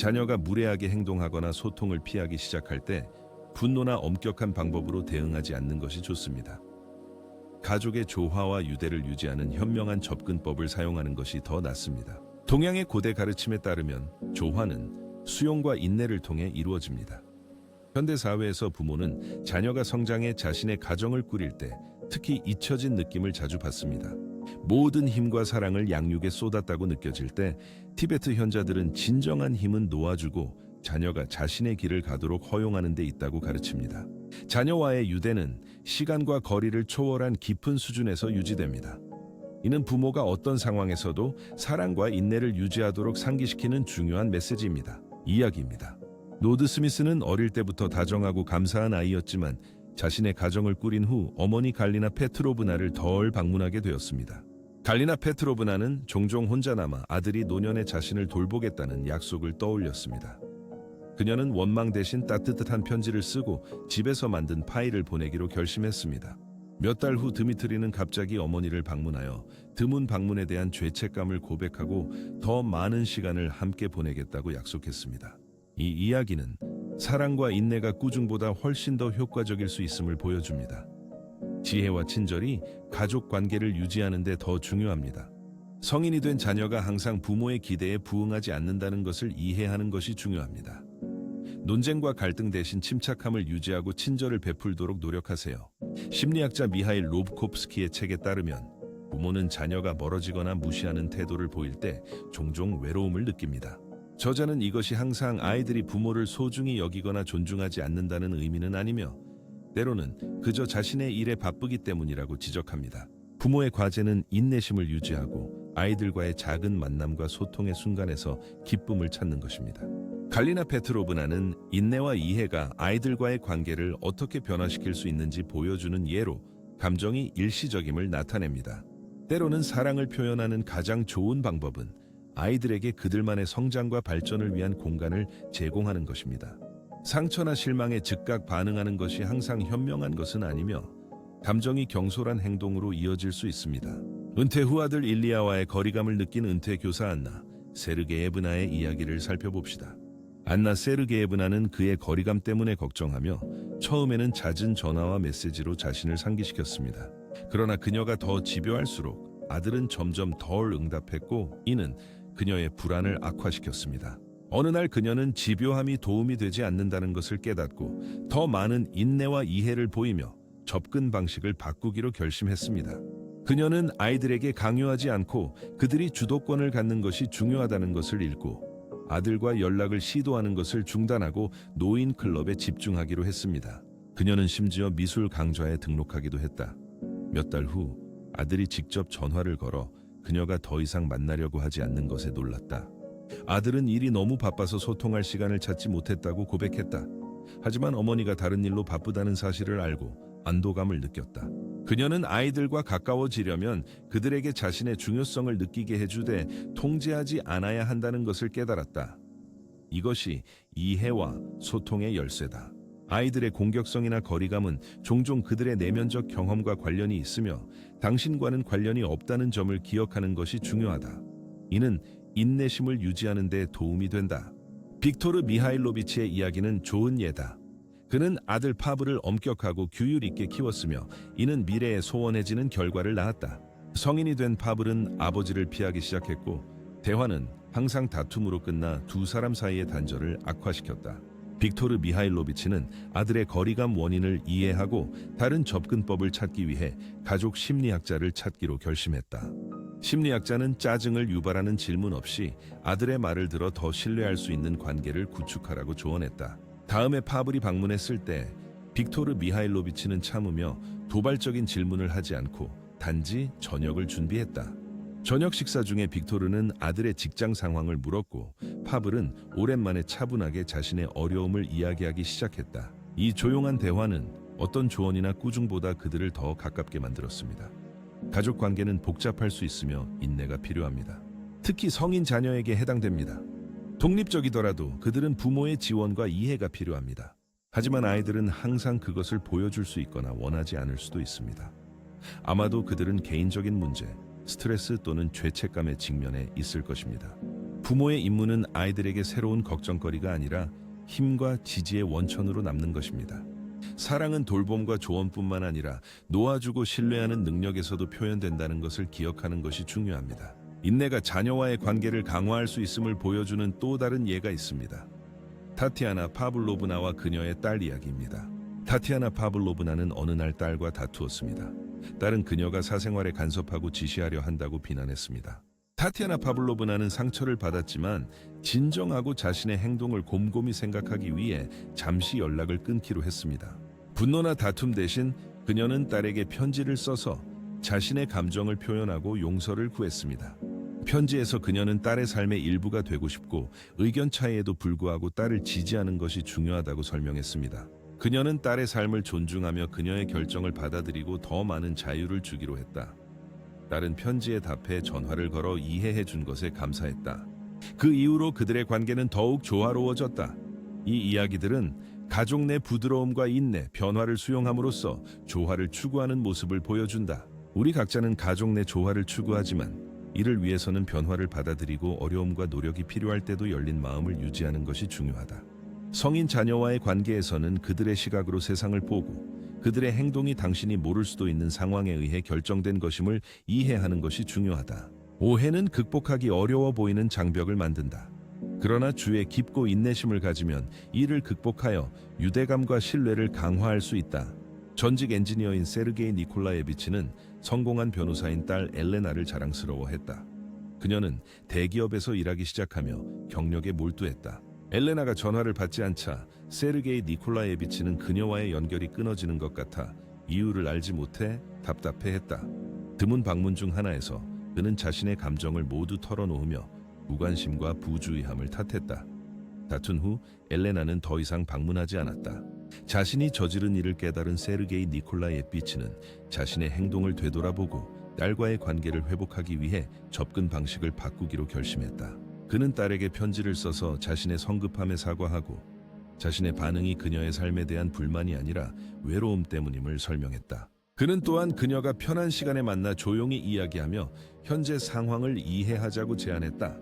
자녀가 무례하게 행동하거나 소통을 피하기 시작할 때 분노나 엄격한 방법으로 대응하지 않는 것이 좋습니다. 가족의 조화와 유대를 유지하는 현명한 접근법을 사용하는 것이 더 낫습니다. 동양의 고대 가르침에 따르면 조화는 수용과 인내를 통해 이루어집니다. 현대 사회에서 부모는 자녀가 성장해 자신의 가정을 꾸릴 때 특히 잊혀진 느낌을 자주 받습니다. 모든 힘과 사랑을 양육에 쏟았다고 느껴질 때 티베트 현자들은 진정한 힘은 놓아주고 자녀가 자신의 길을 가도록 허용하는 데 있다고 가르칩니다. 자녀와의 유대는 시간과 거리를 초월한 깊은 수준에서 유지됩니다. 이는 부모가 어떤 상황에서도 사랑과 인내를 유지하도록 상기시키는 중요한 메시지입니다. 이야기입니다. 노드 스미스는 어릴 때부터 다정하고 감사한 아이였지만 자신의 가정을 꾸린 후 어머니 갈리나 페트로브나를 덜 방문하게 되었습니다. 갈리나 페트로브나는 종종 혼자 남아 아들이 노년에 자신을 돌보겠다는 약속을 떠올렸습니다. 그녀는 원망 대신 따뜻한 편지를 쓰고 집에서 만든 파이를 보내기로 결심했습니다. 몇 달 후 드미트리는 갑자기 어머니를 방문하여 드문 방문에 대한 죄책감을 고백하고 더 많은 시간을 함께 보내겠다고 약속했습니다. 이 이야기는 사랑과 인내가 꾸중보다 훨씬 더 효과적일 수 있음을 보여줍니다. 지혜와 친절이 가족 관계를 유지하는 데 더 중요합니다. 성인이 된 자녀가 항상 부모의 기대에 부응하지 않는다는 것을 이해하는 것이 중요합니다. 논쟁과 갈등 대신 침착함을 유지하고 친절을 베풀도록 노력하세요. 심리학자 미하일 로브코프스키의 책에 따르면 부모는 자녀가 멀어지거나 무시하는 태도를 보일 때 종종 외로움을 느낍니다. 저자는 이것이 항상 아이들이 부모를 소중히 여기거나 존중하지 않는다는 의미는 아니며 때로는 그저 자신의 일에 바쁘기 때문이라고 지적합니다. 부모의 과제는 인내심을 유지하고 아이들과의 작은 만남과 소통의 순간에서 기쁨을 찾는 것입니다. 갈리나 페트로브나는 인내와 이해가 아이들과의 관계를 어떻게 변화시킬 수 있는지 보여주는 예로 감정이 일시적임을 나타냅니다. 때로는 사랑을 표현하는 가장 좋은 방법은 아이들에게 그들만의 성장과 발전을 위한 공간을 제공하는 것입니다. 상처나 실망에 즉각 반응하는 것이 항상 현명한 것은 아니며 감정이 경솔한 행동으로 이어질 수 있습니다. 은퇴 후 아들 일리아와의 거리감을 느낀 은퇴 교사 안나 세르게예브나의 이야기를 살펴봅시다. 안나 세르게예브나는 그의 거리감 때문에 걱정하며 처음에는 잦은 전화와 메시지로 자신을 상기시켰습니다. 그러나 그녀가 더 집요할수록 아들은 점점 덜 응답했고 이는 그녀의 불안을 악화시켰습니다. 어느 날 그녀는 집요함이 도움이 되지 않는다는 것을 깨닫고 더 많은 인내와 이해를 보이며 접근 방식을 바꾸기로 결심했습니다. 그녀는 아이들에게 강요하지 않고 그들이 주도권을 갖는 것이 중요하다는 것을 읽고 아들과 연락을 시도하는 것을 중단하고 노인 클럽에 집중하기로 했습니다. 그녀는 심지어 미술 강좌에 등록하기도 했다. 몇 달 후 아들이 직접 전화를 걸어 그녀가 더 이상 만나려고 하지 않는 것에 놀랐다. 아들은 일이 너무 바빠서 소통할 시간을 찾지 못했다고 고백했다. 하지만 어머니가 다른 일로 바쁘다는 사실을 알고 안도감을 느꼈다. 그녀는 아이들과 가까워지려면 그들에게 자신의 중요성을 느끼게 해주되 통제하지 않아야 한다는 것을 깨달았다. 이것이 이해와 소통의 열쇠다. 아이들의 공격성이나 거리감은 종종 그들의 내면적 경험과 관련이 있으며 당신과는 관련이 없다는 점을 기억하는 것이 중요하다. 이는 인내심을 유지하는 데 도움이 된다. 빅토르 미하일로비치의 이야기는 좋은 예다. 그는 아들 파브를 엄격하고 규율 있게 키웠으며 이는 미래에 소원해지는 결과를 낳았다. 성인이 된 파블은 아버지를 피하기 시작했고 대화는 항상 다툼으로 끝나 두 사람 사이의 단절을 악화시켰다. 빅토르 미하일로비치는 아들의 거리감 원인을 이해하고 다른 접근법을 찾기 위해 가족 심리학자를 찾기로 결심했다. 심리학자는 짜증을 유발하는 질문 없이 아들의 말을 들어 더 신뢰할 수 있는 관계를 구축하라고 조언했다. 다음에 파블이 방문했을 때 빅토르 미하일로비치는 참으며 도발적인 질문을 하지 않고 단지 저녁을 준비했다. 저녁 식사 중에 빅토르는 아들의 직장 상황을 물었고 파블은 오랜만에 차분하게 자신의 어려움을 이야기하기 시작했다. 이 조용한 대화는 어떤 조언이나 꾸중보다 그들을 더 가깝게 만들었습니다. 가족 관계는 복잡할 수 있으며 인내가 필요합니다. 특히 성인 자녀에게 해당됩니다. 독립적이더라도 그들은 부모의 지원과 이해가 필요합니다. 하지만 아이들은 항상 그것을 보여줄 수 있거나 원하지 않을 수도 있습니다. 아마도 그들은 개인적인 문제, 스트레스 또는 죄책감에 직면해 있을 것입니다. 부모의 임무는 아이들에게 새로운 걱정거리가 아니라 힘과 지지의 원천으로 남는 것입니다. 사랑은 돌봄과 조언뿐만 아니라 놓아주고 신뢰하는 능력에서도 표현된다는 것을 기억하는 것이 중요합니다. 인내가 자녀와의 관계를 강화할 수 있음을 보여주는 또 다른 예가 있습니다. 타티아나 파블로브나와 그녀의 딸 이야기입니다. 타티아나 파블로브나는 어느 날 딸과 다투었습니다. 딸은 그녀가 사생활에 간섭하고 지시하려 한다고 비난했습니다. 타티아나 파블로브나는 상처를 받았지만 진정하고 자신의 행동을 곰곰이 생각하기 위해 잠시 연락을 끊기로 했습니다. 분노나 다툼 대신 그녀는 딸에게 편지를 써서 자신의 감정을 표현하고 용서를 구했습니다. 편지에서 그녀는 딸의 삶의 일부가 되고 싶고 의견 차이에도 불구하고 딸을 지지하는 것이 중요하다고 설명했습니다. 그녀는 딸의 삶을 존중하며 그녀의 결정을 받아들이고 더 많은 자유를 주기로 했다. 딸은 편지에 답해 전화를 걸어 이해해 준 것에 감사했다. 그 이후로 그들의 관계는 더욱 조화로워졌다. 이 이야기들은 가족 내 부드러움과 인내, 변화를 수용함으로써 조화를 추구하는 모습을 보여준다. 우리 각자는 가족 내 조화를 추구하지만 이를 위해서는 변화를 받아들이고 어려움과 노력이 필요할 때도 열린 마음을 유지하는 것이 중요하다. 성인 자녀와의 관계에서는 그들의 시각으로 세상을 보고 그들의 행동이 당신이 모를 수도 있는 상황에 의해 결정된 것임을 이해하는 것이 중요하다. 오해는 극복하기 어려워 보이는 장벽을 만든다. 그러나 주의 깊고 인내심을 가지면 이를 극복하여 유대감과 신뢰를 강화할 수 있다. 전직 엔지니어인 세르게이 니콜라예비치는 성공한 변호사인 딸 엘레나를 자랑스러워했다. 그녀는 대기업에서 일하기 시작하며 경력에 몰두했다. 엘레나가 전화를 받지 않자 세르게이 니콜라예비치는 그녀와의 연결이 끊어지는 것 같아 이유를 알지 못해 답답해했다. 드문 방문 중 하나에서 그는 자신의 감정을 모두 털어놓으며 무관심과 부주의함을 탓했다. 다툰 후 엘레나는 더 이상 방문하지 않았다. 자신이 저지른 일을 깨달은 세르게이 니콜라예비치는 자신의 행동을 되돌아보고 딸과의 관계를 회복하기 위해 접근 방식을 바꾸기로 결심했다. 그는 딸에게 편지를 써서 자신의 성급함에 사과하고 자신의 반응이 그녀의 삶에 대한 불만이 아니라 외로움 때문임을 설명했다. 그는 또한 그녀가 편한 시간에 만나 조용히 이야기하며 현재 상황을 이해하자고 제안했다.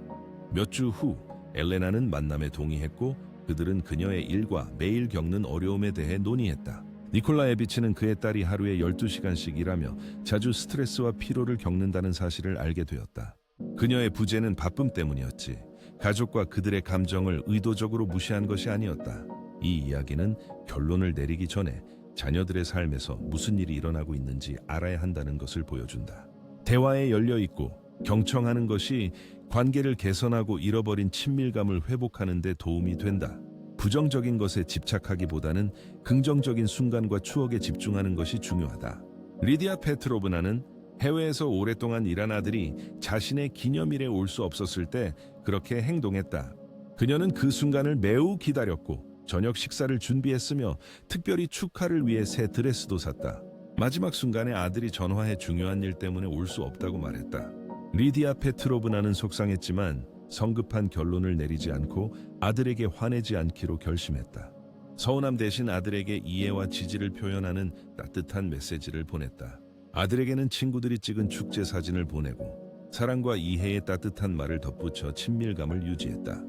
몇 주 후 엘레나는 만남에 동의했고 그들은 그녀의 일과 매일 겪는 어려움에 대해 논의했다. 니콜라예비치는 그의 딸이 하루에 12시간씩 일하며 자주 스트레스와 피로를 겪는다는 사실을 알게 되었다. 그녀의 부재는 바쁨 때문이었지 가족과 그들의 감정을 의도적으로 무시한 것이 아니었다. 이 이야기는 결론을 내리기 전에 자녀들의 삶에서 무슨 일이 일어나고 있는지 알아야 한다는 것을 보여준다. 대화에 열려 있고 경청하는 것이 관계를 개선하고 잃어버린 친밀감을 회복하는 데 도움이 된다. 부정적인 것에 집착하기보다는 긍정적인 순간과 추억에 집중하는 것이 중요하다. 리디아 페트로브나는 해외에서 오랫동안 일한 아들이 자신의 기념일에 올 수 없었을 때 그렇게 행동했다. 그녀는 그 순간을 매우 기다렸고 저녁 식사를 준비했으며 특별히 축하를 위해 새 드레스도 샀다. 마지막 순간에 아들이 전화해 중요한 일 때문에 올 수 없다고 말했다. 리디아 페트로브나는 속상했지만 성급한 결론을 내리지 않고 아들에게 화내지 않기로 결심했다. 서운함 대신 아들에게 이해와 지지를 표현하는 따뜻한 메시지를 보냈다. 아들에게는 친구들이 찍은 축제 사진을 보내고 사랑과 이해의 따뜻한 말을 덧붙여 친밀감을 유지했다.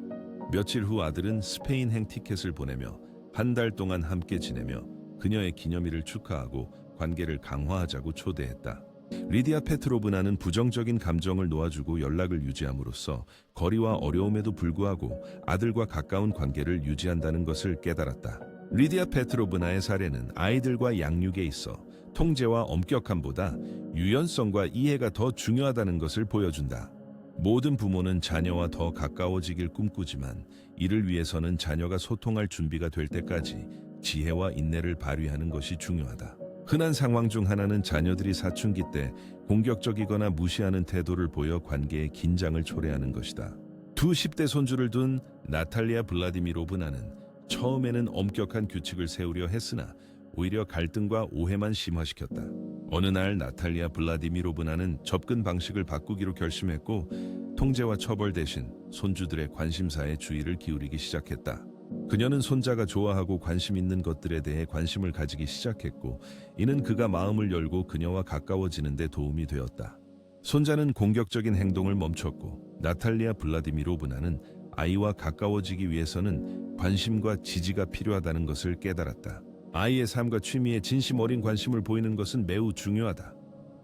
며칠 후 아들은 스페인행 티켓을 보내며 한 달 동안 함께 지내며 그녀의 기념일을 축하하고 관계를 강화하자고 초대했다. 리디아 페트로브나는 부정적인 감정을 놓아주고 연락을 유지함으로써 거리와 어려움에도 불구하고 아들과 가까운 관계를 유지한다는 것을 깨달았다. 리디아 페트로브나의 사례는 아이들과 양육에 있어 통제와 엄격함보다 유연성과 이해가 더 중요하다는 것을 보여준다. 모든 부모는 자녀와 더 가까워지길 꿈꾸지만 이를 위해서는 자녀가 소통할 준비가 될 때까지 지혜와 인내를 발휘하는 것이 중요하다. 흔한 상황 중 하나는 자녀들이 사춘기 때 공격적이거나 무시하는 태도를 보여 관계의 긴장을 초래하는 것이다. 두 10대 손주를 둔 나탈리아 블라디미로브나는 처음에는 엄격한 규칙을 세우려 했으나 오히려 갈등과 오해만 심화시켰다. 어느 날 나탈리아 블라디미로브나는 접근 방식을 바꾸기로 결심했고 통제와 처벌 대신 손주들의 관심사에 주의를 기울이기 시작했다. 그녀는 손자가 좋아하고 관심 있는 것들에 대해 관심을 가지기 시작했고 이는 그가 마음을 열고 그녀와 가까워지는 데 도움이 되었다. 손자는 공격적인 행동을 멈췄고 나탈리아 블라디미로브나는 아이와 가까워지기 위해서는 관심과 지지가 필요하다는 것을 깨달았다. 아이의 삶과 취미에 진심 어린 관심을 보이는 것은 매우 중요하다.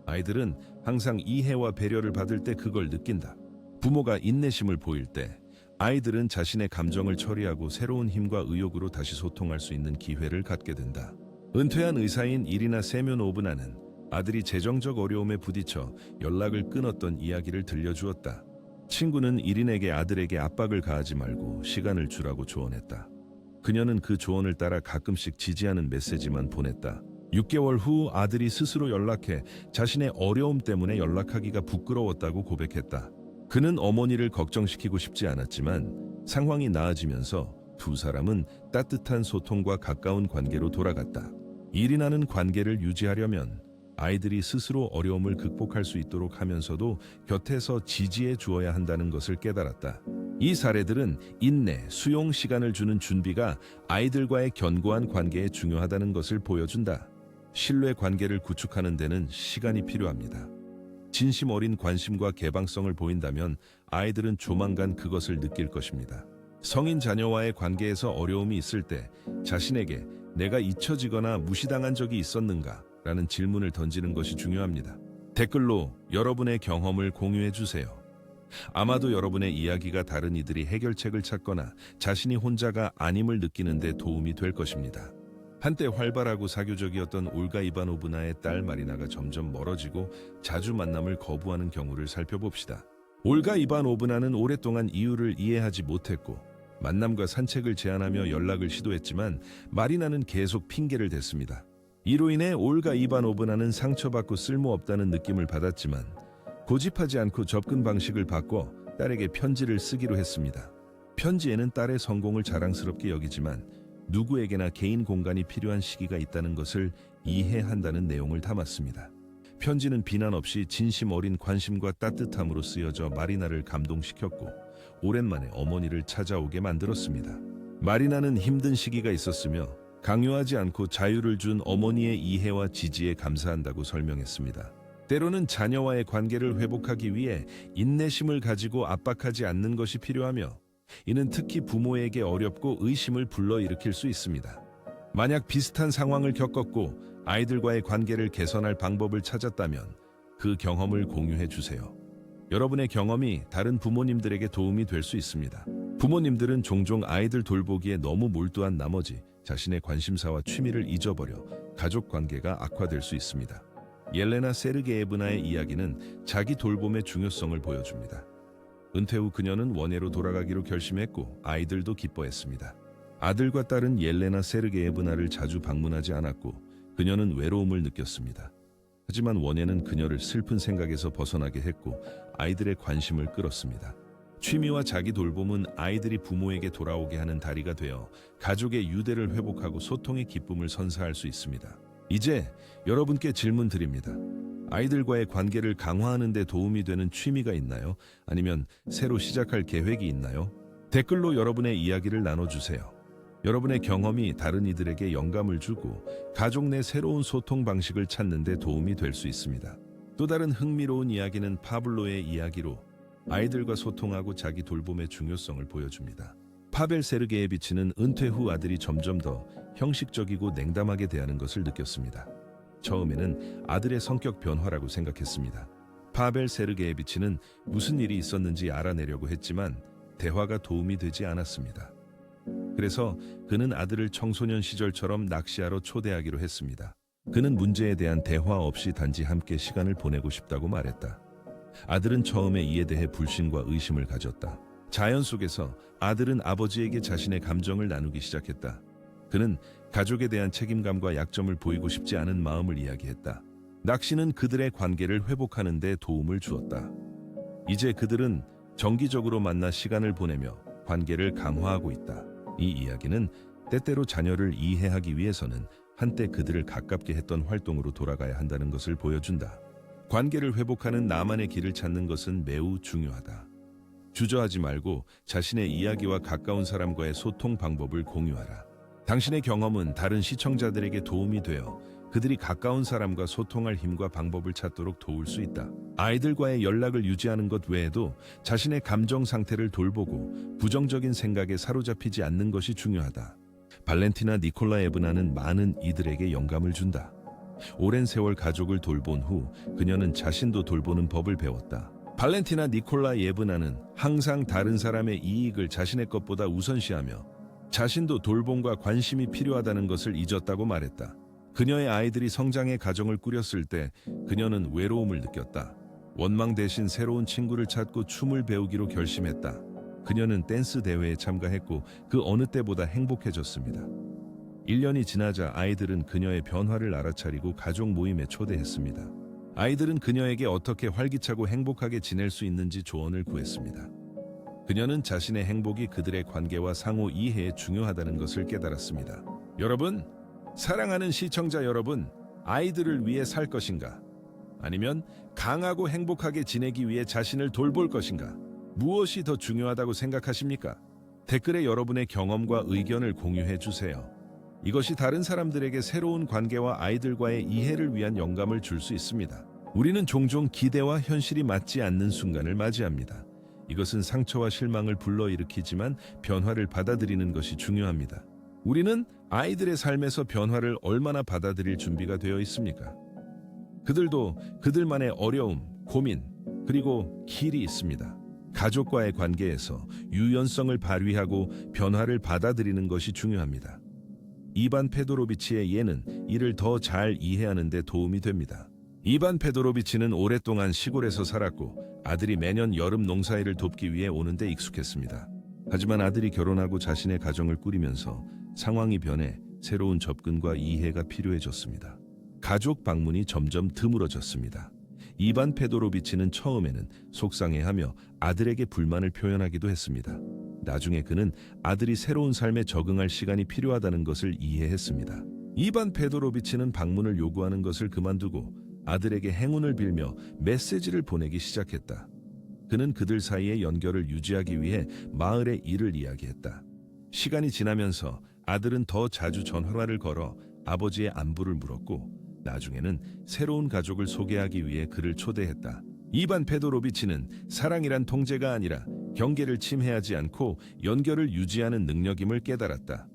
아이들은 항상 이해와 배려를 받을 때 그걸 느낀다. 부모가 인내심을 보일 때 아이들은 자신의 감정을 처리하고 새로운 힘과 의욕으로 다시 소통할 수 있는 기회를 갖게 된다. 은퇴한 의사인 이리나 세면오브나는 아들이 재정적 어려움에 부딪혀 연락을 끊었던 이야기를 들려주었다. 친구는 이린에게 아들에게 압박을 가하지 말고 시간을 주라고 조언했다. 그녀는 그 조언을 따라 가끔씩 지지하는 메시지만 보냈다. 6개월 후 아들이 스스로 연락해 자신의 어려움 때문에 연락하기가 부끄러웠다고 고백했다. 그는 어머니를 걱정시키고 싶지 않았지만 상황이 나아지면서 두 사람은 따뜻한 소통과 가까운 관계로 돌아갔다. 이리나는 관계를 유지하려면 아이들이 스스로 어려움을 극복할 수 있도록 하면서도 곁에서 지지해 주어야 한다는 것을 깨달았다. 이 사례들은 인내, 수용 시간을 주는 준비가 아이들과의 견고한 관계에 중요하다는 것을 보여준다. 신뢰 관계를 구축하는 데는 시간이 필요합니다. 진심 어린 관심과 개방성을 보인다면 아이들은 조만간 그것을 느낄 것입니다. 성인 자녀와의 관계에서 어려움이 있을 때 자신에게 내가 잊혀지거나 무시당한 적이 있었는가? 라는 질문을 던지는 것이 중요합니다. 댓글로 여러분의 경험을 공유해 주세요. 아마도 여러분의 이야기가 다른 이들이 해결책을 찾거나 자신이 혼자가 아님을 느끼는 데 도움이 될 것입니다. 한때 활발하고 사교적이었던 올가 이바노브나의 딸 마리나가 점점 멀어지고 자주 만남을 거부하는 경우를 살펴봅시다. 올가 이바노브나는 오랫동안 이유를 이해하지 못했고 만남과 산책을 제안하며 연락을 시도했지만 마리나는 계속 핑계를 댔습니다. 이로 인해 올가 이바노브나는 상처받고 쓸모없다는 느낌을 받았지만 고집하지 않고 접근 방식을 바꿔 딸에게 편지를 쓰기로 했습니다. 편지에는 딸의 성공을 자랑스럽게 여기지만 누구에게나 개인 공간이 필요한 시기가 있다는 것을 이해한다는 내용을 담았습니다. 편지는 비난 없이 진심 어린 관심과 따뜻함으로 쓰여져 마리나를 감동시켰고 오랜만에 어머니를 찾아오게 만들었습니다. 마리나는 힘든 시기가 있었으며 강요하지 않고 자유를 준 어머니의 이해와 지지에 감사한다고 설명했습니다. 때로는 자녀와의 관계를 회복하기 위해 인내심을 가지고 압박하지 않는 것이 필요하며 이는 특히 부모에게 어렵고 의심을 불러일으킬 수 있습니다. 만약 비슷한 상황을 겪었고 아이들과의 관계를 개선할 방법을 찾았다면 그 경험을 공유해 주세요. 여러분의 경험이 다른 부모님들에게 도움이 될 수 있습니다. 부모님들은 종종 아이들 돌보기에 너무 몰두한 나머지 자신의 관심사와 취미를 잊어버려 가족 관계가 악화될 수 있습니다. 옐레나 세르게예브나의 이야기는 자기 돌봄의 중요성을 보여줍니다. 은퇴 후 그녀는 원예로 돌아가기로 결심했고 아이들도 기뻐했습니다. 아들과 딸은 옐레나 세르게예브나를 자주 방문하지 않았고 그녀는 외로움을 느꼈습니다. 하지만 원예는 그녀를 슬픈 생각에서 벗어나게 했고 아이들의 관심을 끌었습니다. 취미와 자기 돌봄은 아이들이 부모에게 돌아오게 하는 다리가 되어 가족의 유대를 회복하고 소통의 기쁨을 선사할 수 있습니다. 이제 여러분께 질문 드립니다. 아이들과의 관계를 강화하는 데 도움이 되는 취미가 있나요? 아니면 새로 시작할 계획이 있나요? 댓글로 여러분의 이야기를 나눠주세요. 여러분의 경험이 다른 이들에게 영감을 주고 가족 내 새로운 소통 방식을 찾는 데 도움이 될 수 있습니다. 또 다른 흥미로운 이야기는 파블로의 이야기로 아이들과 소통하고 자기 돌봄의 중요성을 보여줍니다. 파벨 세르게예비치는 은퇴 후 아들이 점점 더 형식적이고 냉담하게 대하는 것을 느꼈습니다. 처음에는 아들의 성격 변화라고 생각했습니다. 파벨 세르게예비치는 무슨 일이 있었는지 알아내려고 했지만 대화가 도움이 되지 않았습니다. 그래서 그는 아들을 청소년 시절처럼 낚시하러 초대하기로 했습니다. 그는 문제에 대한 대화 없이 단지 함께 시간을 보내고 싶다고 말했다. 아들은 처음에 이에 대해 불신과 의심을 가졌다. 자연 속에서 아들은 아버지에게 자신의 감정을 나누기 시작했다. 그는 가족에 대한 책임감과 약점을 보이고 싶지 않은 마음을 이야기했다. 낚시는 그들의 관계를 회복하는 데 도움을 주었다. 이제 그들은 정기적으로 만나 시간을 보내며 관계를 강화하고 있다. 이 이야기는 때때로 자녀를 이해하기 위해서는 한때 그들을 가깝게 했던 활동으로 돌아가야 한다는 것을 보여준다. 관계를 회복하는 나만의 길을 찾는 것은 매우 중요하다. 주저하지 말고 자신의 이야기와 가까운 사람과의 소통 방법을 공유하라. 당신의 경험은 다른 시청자들에게 도움이 되어 그들이 가까운 사람과 소통할 힘과 방법을 찾도록 도울 수 있다. 아이들과의 연락을 유지하는 것 외에도 자신의 감정 상태를 돌보고 부정적인 생각에 사로잡히지 않는 것이 중요하다. 발렌티나 니콜라예브나는 많은 이들에게 영감을 준다. 오랜 세월 가족을 돌본 후 그녀는 자신도 돌보는 법을 배웠다. 발렌티나 니콜라예브나는 항상 다른 사람의 이익을 자신의 것보다 우선시하며 자신도 돌봄과 관심이 필요하다는 것을 잊었다고 말했다. 그녀의 아이들이 성장해 가정을 꾸렸을 때 그녀는 외로움을 느꼈다. 원망 대신 새로운 친구를 찾고 춤을 배우기로 결심했다. 그녀는 댄스 대회에 참가했고 그 어느 때보다 행복해졌습니다. 1년이 지나자 아이들은 그녀의 변화를 알아차리고 가족 모임에 초대했습니다. 아이들은 그녀에게 어떻게 활기차고 행복하게 지낼 수 있는지 조언을 구했습니다. 그녀는 자신의 행복이 그들의 관계와 상호 이해에 중요하다는 것을 깨달았습니다. 여러분, 사랑하는 시청자 여러분, 아이들을 위해 살 것인가? 아니면 강하고 행복하게 지내기 위해 자신을 돌볼 것인가? 무엇이 더 중요하다고 생각하십니까? 댓글에 여러분의 경험과 의견을 공유해 주세요. 이것이 다른 사람들에게 새로운 관계와 아이들과의 이해를 위한 영감을 줄 수 있습니다. 우리는 종종 기대와 현실이 맞지 않는 순간을 맞이합니다. 이것은 상처와 실망을 불러일으키지만 변화를 받아들이는 것이 중요합니다. 우리는 아이들의 삶에서 변화를 얼마나 받아들일 준비가 되어 있습니까? 그들도 그들만의 어려움, 고민, 그리고 길이 있습니다. 가족과의 관계에서 유연성을 발휘하고 변화를 받아들이는 것이 중요합니다. 이반 페도로비치의 예는 이를 더 잘 이해하는 데 도움이 됩니다. 이반 페도로비치는 오랫동안 시골에서 살았고 아들이 매년 여름 농사일을 돕기 위해 오는 데 익숙했습니다. 하지만 아들이 결혼하고 자신의 가정을 꾸리면서 상황이 변해 새로운 접근과 이해가 필요해졌습니다. 가족 방문이 점점 드물어졌습니다. 이반 페도로비치는 처음에는 속상해하며 아들에게 불만을 표현하기도 했습니다. 나중에 그는 아들이 새로운 삶에 적응할 시간이 필요하다는 것을 이해했습니다. 이반 페도로비치는 방문을 요구하는 것을 그만두고 아들에게 행운을 빌며 메시지를 보내기 시작했다. 그는 그들 사이의 연결을 유지하기 위해 마을의 일을 이야기했다. 시간이 지나면서 아들은 더 자주 전화를 걸어 아버지의 안부를 물었고 나중에는 새로운 가족을 소개하기 위해 그를 초대했다. 이반 페도로비치는 사랑이란 통제가 아니라 경계를 침해하지 않고 연결을 유지하는 능력임을 깨달았다.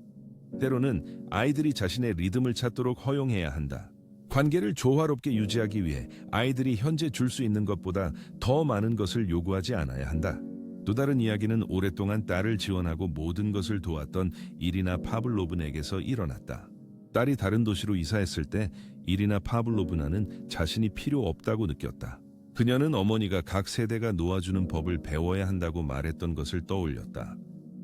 때로는 아이들이 자신의 리듬을 찾도록 허용해야 한다. 관계를 조화롭게 유지하기 위해 아이들이 현재 줄 수 있는 것보다 더 많은 것을 요구하지 않아야 한다. 또 다른 이야기는 오랫동안 딸을 지원하고 모든 것을 도왔던 이리나 파블로브나에게서 일어났다. 딸이 다른 도시로 이사했을 때 이리나 파블로브나는 자신이 필요 없다고 느꼈다. 그녀는 어머니가 각 세대가 놓아주는 법을 배워야 한다고 말했던 것을 떠올렸다.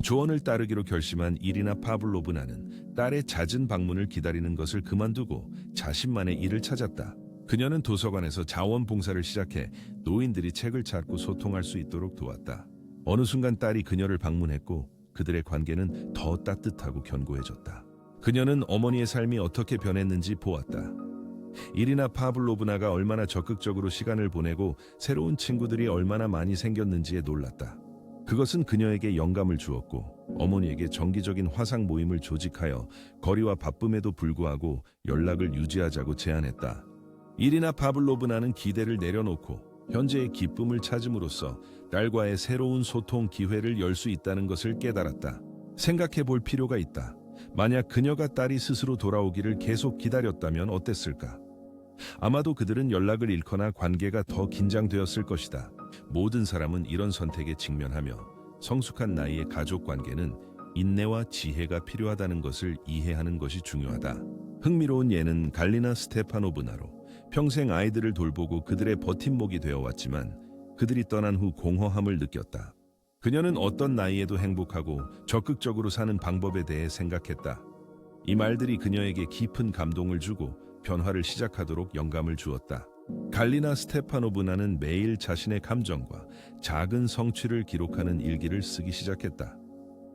조언을 따르기로 결심한 이리나 파블로브나는 딸의 잦은 방문을 기다리는 것을 그만두고 자신만의 일을 찾았다. 그녀는 도서관에서 자원봉사를 시작해 노인들이 책을 찾고 소통할 수 있도록 도왔다. 어느 순간 딸이 그녀를 방문했고 그들의 관계는 더 따뜻하고 견고해졌다. 그녀는 어머니의 삶이 어떻게 변했는지 보았다. 이리나 파블로브나가 얼마나 적극적으로 시간을 보내고 새로운 친구들이 얼마나 많이 생겼는지에 놀랐다. 그것은 그녀에게 영감을 주었고 어머니에게 정기적인 화상 모임을 조직하여 거리와 바쁨에도 불구하고 연락을 유지하자고 제안했다. 이리나 파블로브나는 기대를 내려놓고 현재의 기쁨을 찾음으로써 딸과의 새로운 소통 기회를 열 수 있다는 것을 깨달았다. 생각해 볼 필요가 있다. 만약 그녀가 딸이 스스로 돌아오기를 계속 기다렸다면 어땠을까? 아마도 그들은 연락을 잃거나 관계가 더 긴장되었을 것이다. 모든 사람은 이런 선택에 직면하며 성숙한 나이의 가족 관계는 인내와 지혜가 필요하다는 것을 이해하는 것이 중요하다. 흥미로운 예는 갈리나 스테파노브나로 평생 아이들을 돌보고 그들의 버팀목이 되어왔지만 그들이 떠난 후 공허함을 느꼈다. 그녀는 어떤 나이에도 행복하고 적극적으로 사는 방법에 대해 생각했다. 이 말들이 그녀에게 깊은 감동을 주고 변화를 시작하도록 영감을 주었다. 갈리나 스테파노브나는 매일 자신의 감정과 작은 성취를 기록하는 일기를 쓰기 시작했다.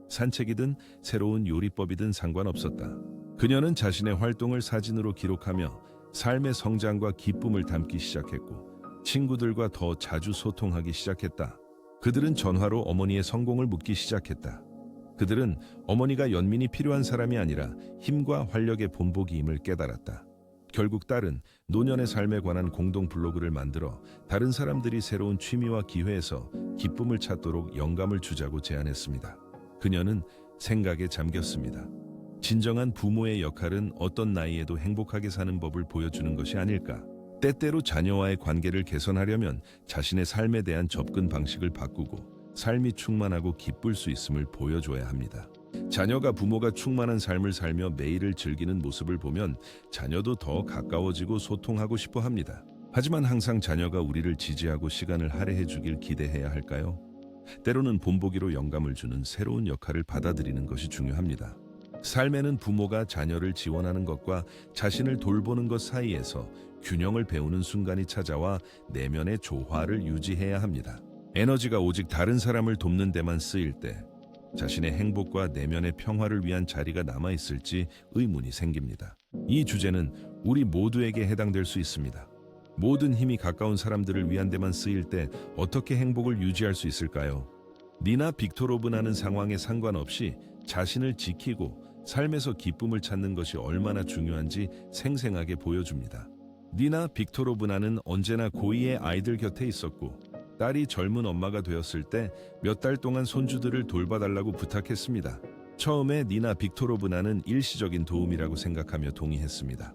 산책이든 새로운 요리법이든 상관없었다. 그녀는 자신의 활동을 사진으로 기록하며 삶의 성장과 기쁨을 담기 시작했고 친구들과 더 자주 소통하기 시작했다. 그들은 전화로 어머니의 성공을 묻기 시작했다. 그들은 어머니가 연민이 필요한 사람이 아니라 힘과 활력의 본보기임을 깨달았다. 결국 딸은 노년의 삶에 관한 공동 블로그를 만들어 다른 사람들이 새로운 취미와 기회에서 기쁨을 찾도록 영감을 주자고 제안했습니다. 그녀는 생각에 잠겼습니다. 진정한 부모의 역할은 어떤 나이에도 행복하게 사는 법을 보여주는 것이 아닐까. 때때로 자녀와의 관계를 개선하려면 자신의 삶에 대한 접근 방식을 바꾸고 삶이 충만하고 기쁠 수 있음을 보여줘야 합니다. 자녀가 부모가 충만한 삶을 살며 매일을 즐기는 모습을 보면 자녀도 더 가까워지고 소통하고 싶어 합니다. 하지만 항상 자녀가 우리를 지지하고 시간을 할애해 주길 기대해야 할까요? 때로는 본보기로 영감을 주는 새로운 역할을 받아들이는 것이 중요합니다. 삶에는 부모가 자녀를 지원하는 것과 자신을 돌보는 것 사이에서 균형을 배우는 순간이 찾아와 내면의 조화를 유지해야 합니다. 에너지가 오직 다른 사람을 돕는 데만 쓰일 때 자신의 행복과 내면의 평화를 위한 자리가 남아있을지 의문이 생깁니다. 이 주제는 우리 모두에게 해당될 수 있습니다. 모든 힘이 가까운 사람들을 위한 데만 쓰일 때 어떻게 행복을 유지할 수 있을까요? 니나 빅토로브나는 상황에 상관없이 자신을 지키고 삶에서 기쁨을 찾는 것이 얼마나 중요한지 생생하게 보여줍니다. 니나 빅토로브나는 언제나 고이의 아이들 곁에 있었고 딸이 젊은 엄마가 되었을 때 몇 달 동안 손주들을 돌봐달라고 부탁했습니다. 처음에 니나 빅토로브나는 일시적인 도움이라고 생각하며 동의했습니다.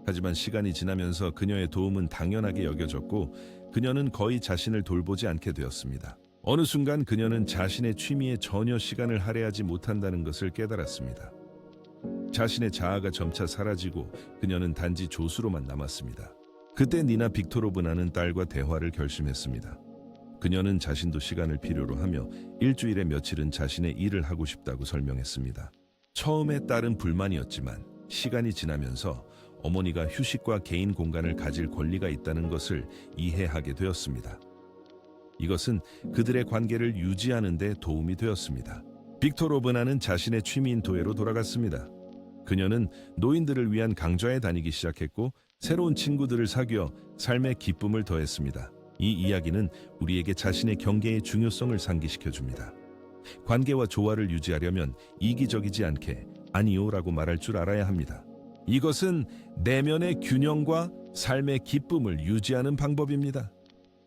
하지만 시간이 지나면서 그녀의 도움은 당연하게 여겨졌고 그녀는 거의 자신을 돌보지 않게 되었습니다. 어느 순간 그녀는 자신의 취미에 전혀 시간을 할애하지 못한다는 것을 깨달았습니다. 자신의 자아가 점차 사라지고 그녀는 단지 조수로만 남았습니다. 그때 니나 빅토로브나는 딸과 대화를 결심했습니다. 그녀는 자신도 시간을 필요로 하며 일주일에 며칠은 자신의 일을 하고 싶다고 설명했습니다. 처음에 딸은 불만이었지만 시간이 지나면서 어머니가 휴식과 개인 공간을 가질 권리가 있다는 것을 이해하게 되었습니다. 이것은 그들의 관계를 유지하는 데 도움이 되었습니다. 빅토로브나는 자신의 취미인 도예로 돌아갔습니다. 그녀는 노인들을 위한 강좌에 다니기 시작했고 새로운 친구들을 사귀어 삶의 기쁨을 더했습니다. 이 이야기는 우리에게 자신의 경계의 중요성을 상기시켜줍니다. 관계와 조화를 유지하려면 이기적이지 않게 아니요라고 말할 줄 알아야 합니다. 이것은 내면의 균형과 삶의 기쁨을 유지하는 방법입니다.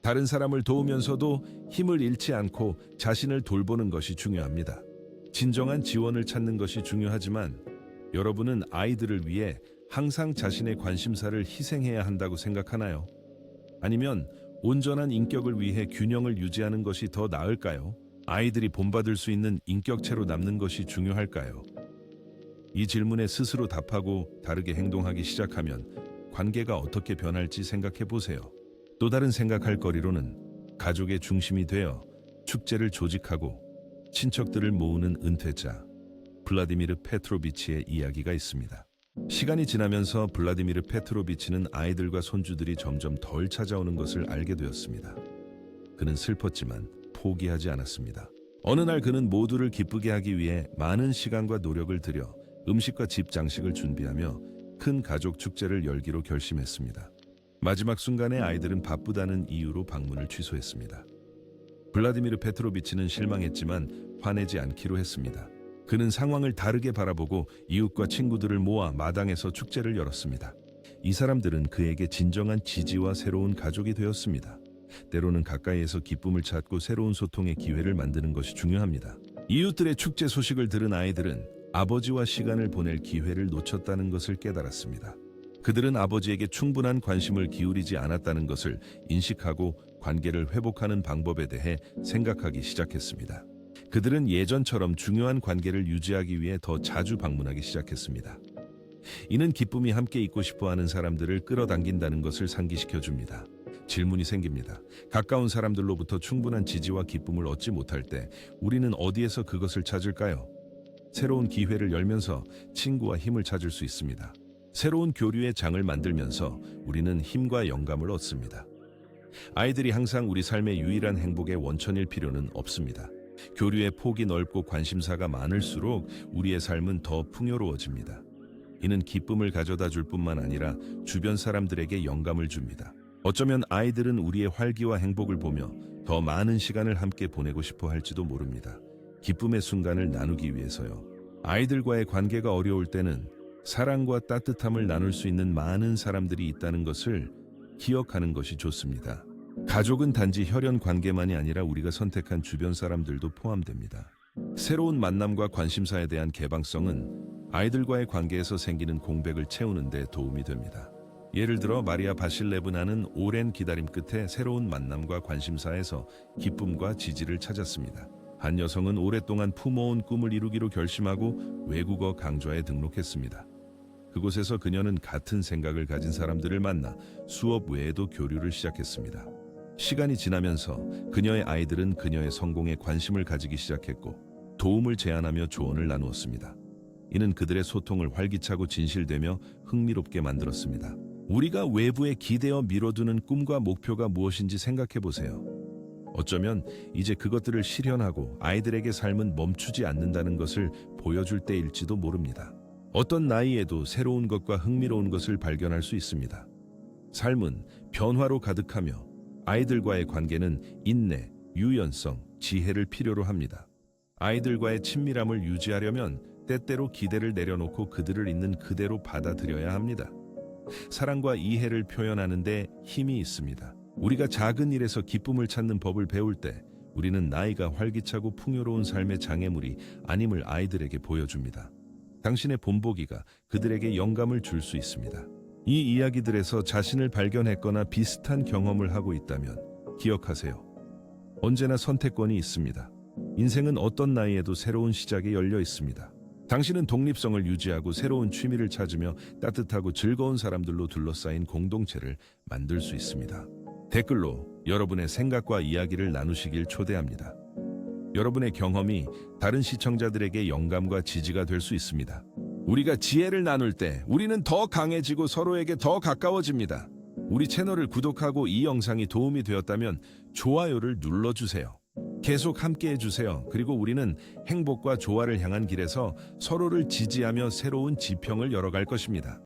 다른 사람을 도우면서도 힘을 잃지 않고 자신을 돌보는 것이 중요합니다. 진정한 지원을 찾는 것이 중요하지만 여러분은 아이들을 위해 항상 자신의 관심사를 희생해야 한다고 생각하나요? 아니면 온전한 인격을 위해 균형을 유지하는 것이 더 나을까요? 아이들이 본받을 수 있는 인격체로 남는 것이 중요할까요? 이 질문에 스스로 답하고 다르게 행동하기 시작하면 관계가 어떻게 변할지 생각해 보세요. 또 다른 생각할 거리로는 가족의 중심이 되어 축제를 조직하고 친척들을 모으는 은퇴자 블라디미르 페트로비치의 이야기가 있습니다. 시간이 지나면서 블라디미르 페트로비치는 아이들과 손주들이 점점 덜 찾아오는 것을 알게 되었습니다. 그는 슬펐지만 포기하지 않았습니다. 어느 날 그는 모두를 기쁘게 하기 위해 많은 시간과 노력을 들여 음식과 집 장식을 준비하며 큰 가족 축제를 열기로 결심했습니다. 마지막 순간에 아이들은 바쁘다는 이유로 방문을 취소했습니다. 블라디미르 페트로비치는 실망했지만 화내지 않기로 했습니다. 그는 상황을 다르게 바라보고 이웃과 친구들을 모아 마당에서 축제를 열었습니다. 이 사람들은 그에게 진정한 지지와 새로운 가족이 되었습니다. 때로는 가까이에서 기쁨을 찾고 새로운 소통의 기회를 만드는 것이 중요합니다. 이웃들의 축제 소식을 들은 아이들은 아버지와 시간을 보낼 기회를 놓쳤다는 것을 깨달았습니다. 그들은 아버지에게 충분한 관심을 기울이지 않았다는 것을 인식하고 관계를 회복하는 방법에 대해 생각하기 시작했습니다. 그들은 예전처럼 중요한 관계를 유지하기 위해 더 자주 방문하기 시작했습니다. 이는 기쁨이 함께 있고 싶어하는 사람들을 끌어당긴다는 것을 상기시켜 줍니다. 질문이 생깁니다. 가까운 사람들로부터 충분한 지지와 기쁨을 얻지 못할 때 우리는 어디에서 그것을 찾을까요? 새로운 기회를 열면서 친구와 힘을 찾을 수 있습니다. 새로운 교류의 장을 만들면서 우리는 힘과 영감을 얻습니다. 아이들이 항상 우리 삶의 유일한 행복의 원천일 필요는 없습니다. 교류의 폭이 넓고 관심사가 많을수록 우리의 삶은 더 풍요로워집니다. 이는 기쁨을 가져다 줄 뿐만 아니라 주변 사람들에게 영감을 줍니다. 어쩌면 아이들은 우리의 활기와 행복을 보며 더 많은 시간을 함께 보내고 싶어 할지도 모릅니다. 기쁨의 순간을 나누기 위해서요. 아이들과의 관계가 어려울 때는 사랑과 따뜻함을 나눌 수 있는 많은 사람들이 있다는 것을 기억하는 것이 좋습니다. 가족은 단지 혈연 관계만이 아니라 우리가 선택한 주변 사람들도 포함됩니다. 새로운 만남과 관심사에 대한 개방성은 아이들과의 관계에서 생기는 공백을 채우는 데 도움이 됩니다. 예를 들어 마리아 바실레브나는 오랜 기다림 끝에 새로운 만남과 관심사에서 기쁨과 지지를 찾았습니다. 한 여성은 오랫동안 품어온 꿈을 이루기로 결심하고 외국어 강좌에 등록했습니다. 그곳에서 그녀는 같은 생각을 가진 사람들을 만나 수업 외에도 교류를 시작했습니다. 시간이 지나면서 그녀의 아이들은 그녀의 성공에 관심을 가지기 시작했고 도움을 제안하며 조언을 나누었습니다. 이는 그들의 소통을 활기차고 진실되며 흥미롭게 만들었습니다. 우리가 외부에 기대어 미뤄두는 꿈과 목표가 무엇인지 생각해 보세요. 어쩌면 이제 그것들을 실현하고 아이들에게 삶은 멈추지 않는다는 것을 보여줄 때일지도 모릅니다. 어떤 나이에도 새로운 것과 흥미로운 것을 발견할 수 있습니다. 삶은 변화로 가득하며 아이들과의 관계는 인내, 유연성, 지혜를 필요로 합니다. 아이들과의 친밀함을 유지하려면 때때로 기대를 내려놓고 그들을 있는 그대로 받아들여야 합니다. 사랑과 이해를 표현하는 데 힘이 있습니다. 우리가 작은 일에서 기쁨을 찾는 법을 배울 때 우리는 나이가 활기차고 풍요로운 삶의 장애물이 아님을 아이들에게 보여줍니다. 당신의 본보기가 그들에게 영감을 줄 수 있습니다. 이 이야기들에서 자신을 발견했거나 비슷한 경험을 하고 있다면 기억하세요. 언제나 선택권이 있습니다. 인생은 어떤 나이에도 새로운 시작에 열려 있습니다. 당신은 독립성을 유지하고 새로운 취미를 찾으며 따뜻하고 즐거운 사람들로 둘러싸인 공동체를 만들 수 있습니다. 댓글로 여러분의 생각과 이야기를 나누시길 초대합니다. 여러분의 경험이 다른 시청자들에게 영감과 지지가 될 수 있습니다. 우리가 지혜를 나눌 때 우리는 더 강해지고 서로에게 더 가까워집니다. 우리 채널을 구독하고 이 영상이 도움이 되었다면 좋아요를 눌러주세요. 계속 함께 해주세요. 그리고 우리는 행복과 조화를 향한 길에서 서로를 지지하며 새로운 지평을 열어갈 것입니다.